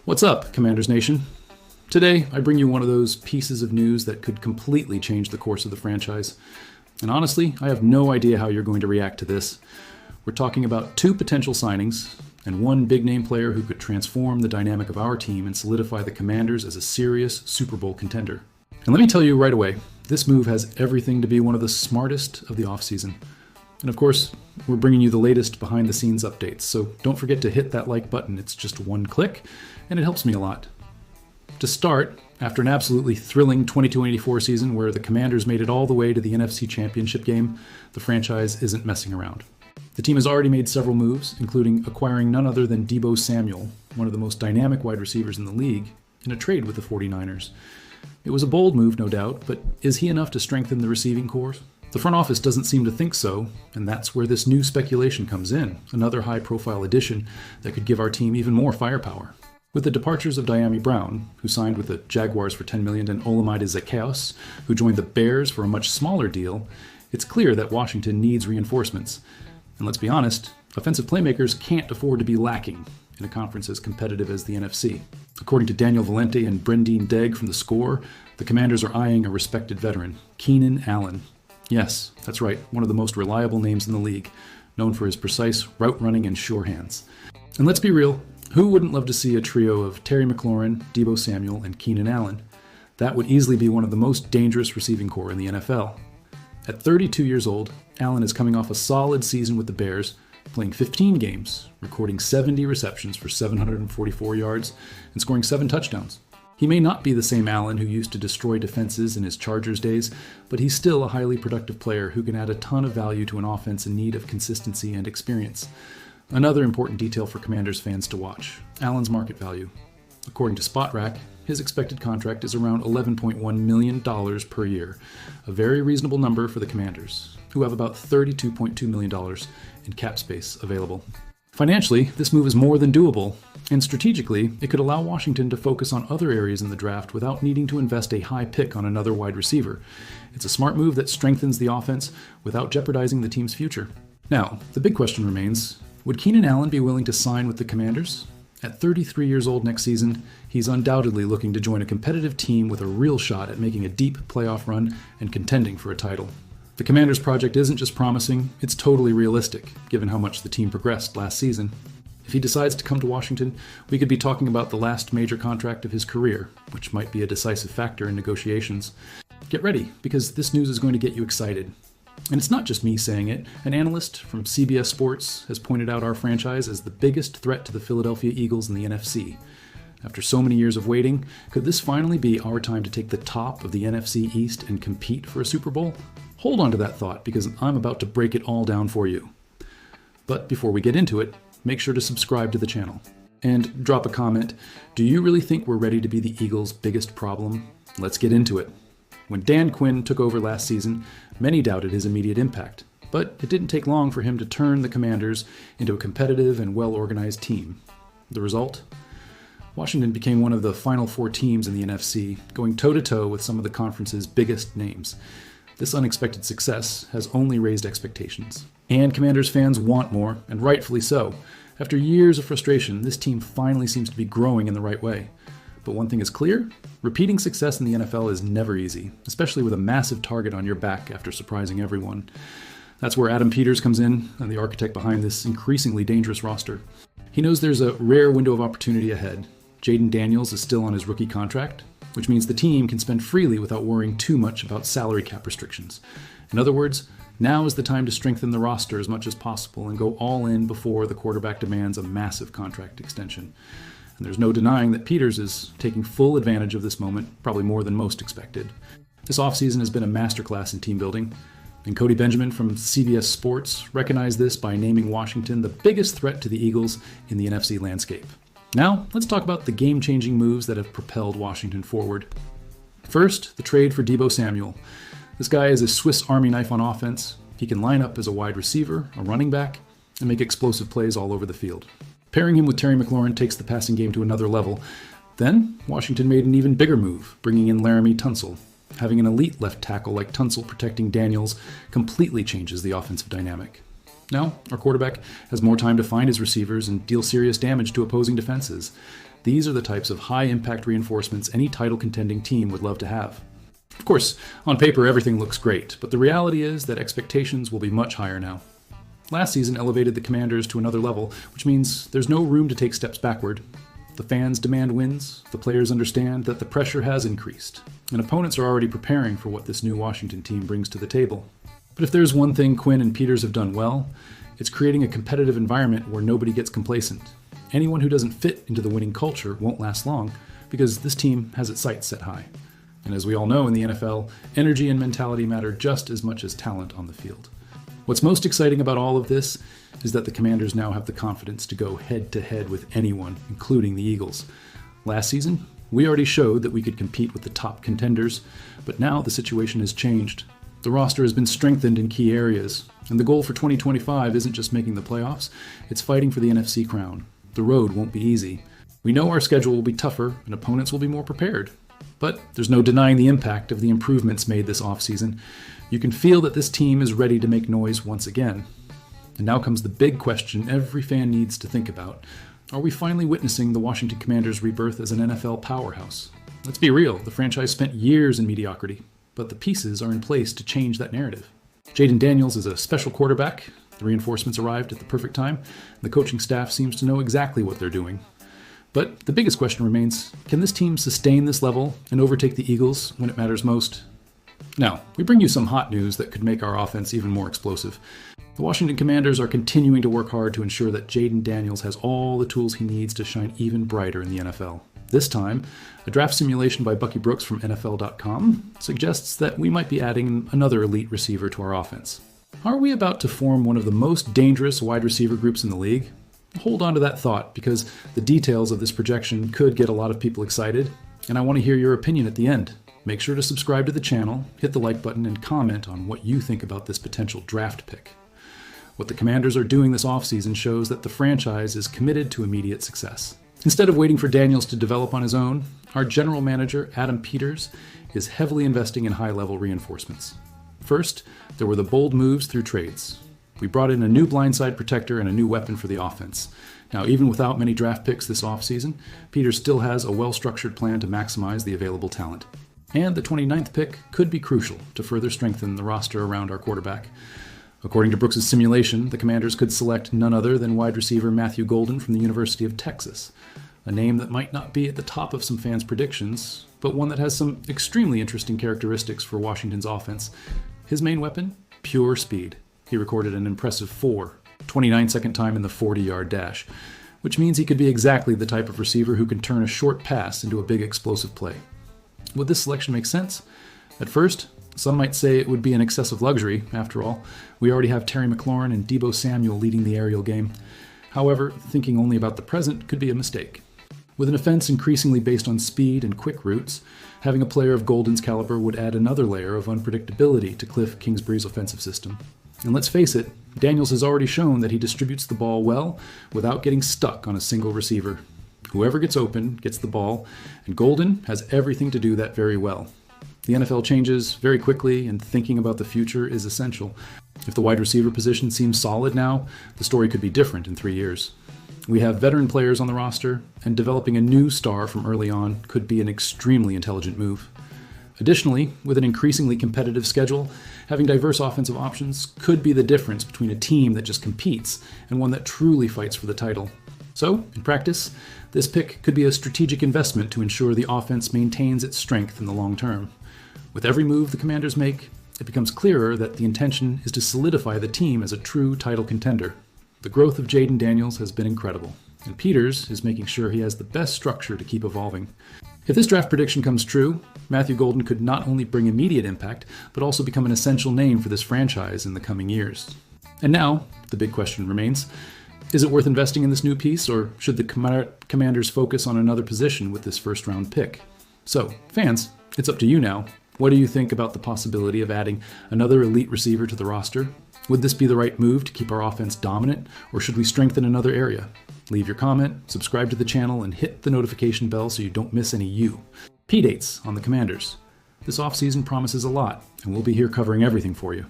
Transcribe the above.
What's up, Commanders Nation? Today, I bring you one of those pieces of news that could completely change the course of the franchise. And honestly, I have no idea how you're going to react to this. We're talking about two potential signings, and one big-name player who could transform the dynamic of our team and solidify the Commanders as a serious Super Bowl contender. And let me tell you right away, this move has everything to be one of the smartest of the offseason. And of course, we're bringing you the latest behind-the-scenes updates, so don't forget to hit that like button. It's just one click, and it helps me a lot. To start, after an absolutely thrilling 22-84 season where the Commanders made it all the way to the NFC Championship game, the franchise isn't messing around. The team has already made several moves, including acquiring none other than Deebo Samuel, one of the most dynamic wide receivers in the league, in a trade with the 49ers. It was a bold move, no doubt, but is he enough to strengthen the receiving corps? The front office doesn't seem to think so, and that's where this new speculation comes in, another high-profile addition that could give our team even more firepower. With the departures of Dyami Brown, who signed with the Jaguars for $10 million, and Olamide Zaccheaus, who joined the Bears for a much smaller deal, it's clear that Washington needs reinforcements. And let's be honest, offensive playmakers can't afford to be lacking in a conference as competitive as the NFC. According to Daniel Valente and Brendine Degg from The Score, the Commanders are eyeing a respected veteran, Keenan Allen. Yes, that's right, one of the most reliable names in the league, known for his precise route running and sure hands. And let's be real, who wouldn't love to see a trio of Terry McLaurin, Deebo Samuel, and Keenan Allen? That would easily be one of the most dangerous receiving corps in the NFL. At 32 years old, Allen is coming off a solid season with the Bears, playing 15 games, recording 70 receptions for 744 yards, and scoring 7 touchdowns. He may not be the same Allen who used to destroy defenses in his Chargers days, but he's still a highly productive player who can add a ton of value to an offense in need of consistency and experience. Another important detail for Commanders fans to watch, Allen's market value. According to SpotRack, his expected contract is around $11.1 million per year, a very reasonable number for the Commanders, who have about $32.2 million in cap space available. Financially, this move is more than doable, and strategically, it could allow Washington to focus on other areas in the draft without needing to invest a high pick on another wide receiver. It's a smart move that strengthens the offense without jeopardizing the team's future. Now, the big question remains, would Keenan Allen be willing to sign with the Commanders? At 33 years old next season, he's undoubtedly looking to join a competitive team with a real shot at making a deep playoff run and contending for a title. The Commanders project isn't just promising, it's totally realistic, given how much the team progressed last season. If he decides to come to Washington, we could be talking about the last major contract of his career, which might be a decisive factor in negotiations. Get ready, because this news is going to get you excited. And it's not just me saying it. An analyst from CBS Sports has pointed out our franchise as the biggest threat to the Philadelphia Eagles in the NFC. After so many years of waiting, could this finally be our time to take the top of the NFC East and compete for a Super Bowl? Hold on to that thought, because I'm about to break it all down for you. But before we get into it, make sure to subscribe to the channel. And drop a comment. Do you really think we're ready to be the Eagles' biggest problem? Let's get into it. When Dan Quinn took over last season, many doubted his immediate impact. But it didn't take long for him to turn the Commanders into a competitive and well-organized team. The result? Washington became one of the final 4 teams in the NFC, going toe-to-toe with some of the conference's biggest names. This unexpected success has only raised expectations. And Commanders fans want more, and rightfully so. After years of frustration, this team finally seems to be growing in the right way. But one thing is clear, repeating success in the NFL is never easy, especially with a massive target on your back after surprising everyone. That's where Adam Peters comes in, and the architect behind this increasingly dangerous roster. He knows there's a rare window of opportunity ahead. Jaden Daniels is still on his rookie contract, which means the team can spend freely without worrying too much about salary cap restrictions. In other words, now is the time to strengthen the roster as much as possible and go all in before the quarterback demands a massive contract extension. And there's no denying that Peters is taking full advantage of this moment, probably more than most expected. This offseason has been a masterclass in team building, and Cody Benjamin from CBS Sports recognized this by naming Washington the biggest threat to the Eagles in the NFC landscape. Now, let's talk about the game-changing moves that have propelled Washington forward. First, the trade for Deebo Samuel. This guy is a Swiss Army knife on offense. He can line up as a wide receiver, a running back, and make explosive plays all over the field. Pairing him with Terry McLaurin takes the passing game to another level. Then, Washington made an even bigger move, bringing in Laramie Tunsil. Having an elite left tackle like Tunsil protecting Daniels completely changes the offensive dynamic. Now, our quarterback has more time to find his receivers and deal serious damage to opposing defenses. These are the types of high-impact reinforcements any title-contending team would love to have. Of course, on paper everything looks great, but the reality is that expectations will be much higher now. Last season elevated the Commanders to another level, which means there's no room to take steps backward. The fans demand wins, the players understand that the pressure has increased, and opponents are already preparing for what this new Washington team brings to the table. But if there's one thing Quinn and Peters have done well, it's creating a competitive environment where nobody gets complacent. Anyone who doesn't fit into the winning culture won't last long, because this team has its sights set high. And as we all know in the NFL, energy and mentality matter just as much as talent on the field. What's most exciting about all of this is that the Commanders now have the confidence to go head-to-head with anyone, including the Eagles. Last season, we already showed that we could compete with the top contenders, but now the situation has changed. The roster has been strengthened in key areas, and the goal for 2025 isn't just making the playoffs, it's fighting for the NFC crown. The road won't be easy. We know our schedule will be tougher, and opponents will be more prepared. But there's no denying the impact of the improvements made this offseason. You can feel that this team is ready to make noise once again. And now comes the big question every fan needs to think about. Are we finally witnessing the Washington Commanders' rebirth as an NFL powerhouse? Let's be real, the franchise spent years in mediocrity, but the pieces are in place to change that narrative. Jaden Daniels is a special quarterback. The reinforcements arrived at the perfect time. The coaching staff seems to know exactly what they're doing. But the biggest question remains, can this team sustain this level and overtake the Eagles when it matters most? Now, we bring you some hot news that could make our offense even more explosive. The Washington Commanders are continuing to work hard to ensure that Jaden Daniels has all the tools he needs to shine even brighter in the NFL. This time, a draft simulation by Bucky Brooks from NFL.com suggests that we might be adding another elite receiver to our offense. Are we about to form one of the most dangerous wide receiver groups in the league? Hold on to that thought, because the details of this projection could get a lot of people excited, and I want to hear your opinion at the end. Make sure to subscribe to the channel, hit the like button, and comment on what you think about this potential draft pick. What the Commanders are doing this offseason shows that the franchise is committed to immediate success. Instead of waiting for Daniels to develop on his own, our general manager, Adam Peters, is heavily investing in high-level reinforcements. First, there were the bold moves through trades. We brought in a new blindside protector and a new weapon for the offense. Now, even without many draft picks this offseason, Peters still has a well-structured plan to maximize the available talent. And the 29th pick could be crucial to further strengthen the roster around our quarterback. According to Brooks' simulation, the Commanders could select none other than wide receiver Matthew Golden from the University of Texas, a name that might not be at the top of some fans' predictions, but one that has some extremely interesting characteristics for Washington's offense. His main weapon? Pure speed. He recorded an impressive 29-second time in the 40-yard dash, which means he could be exactly the type of receiver who can turn a short pass into a big explosive play. Would this selection make sense? At first, some might say it would be an excessive luxury. After all, we already have Terry McLaurin and Deebo Samuel leading the aerial game. However, thinking only about the present could be a mistake. With an offense increasingly based on speed and quick routes, having a player of Golden's caliber would add another layer of unpredictability to Cliff Kingsbury's offensive system. And let's face it, Daniels has already shown that he distributes the ball well without getting stuck on a single receiver. Whoever gets open gets the ball, and Golden has everything to do that very well. The NFL changes very quickly, and thinking about the future is essential. If the wide receiver position seems solid now, the story could be different in 3 years. We have veteran players on the roster, and developing a new star from early on could be an extremely intelligent move. Additionally, with an increasingly competitive schedule, having diverse offensive options could be the difference between a team that just competes and one that truly fights for the title. So, in practice, this pick could be a strategic investment to ensure the offense maintains its strength in the long term. With every move the Commanders make, it becomes clearer that the intention is to solidify the team as a true title contender. The growth of Jaden Daniels has been incredible, and Peters is making sure he has the best structure to keep evolving. If this draft prediction comes true, Matthew Golden could not only bring immediate impact, but also become an essential name for this franchise in the coming years. And now, the big question remains, is it worth investing in this new piece, or should the Commanders focus on another position with this first-round pick? So, fans, it's up to you now. What do you think about the possibility of adding another elite receiver to the roster? Would this be the right move to keep our offense dominant, or should we strengthen another area? Leave your comment, subscribe to the channel, and hit the notification bell so you don't miss any P-dates on the Commanders. This offseason promises a lot, and we'll be here covering everything for you.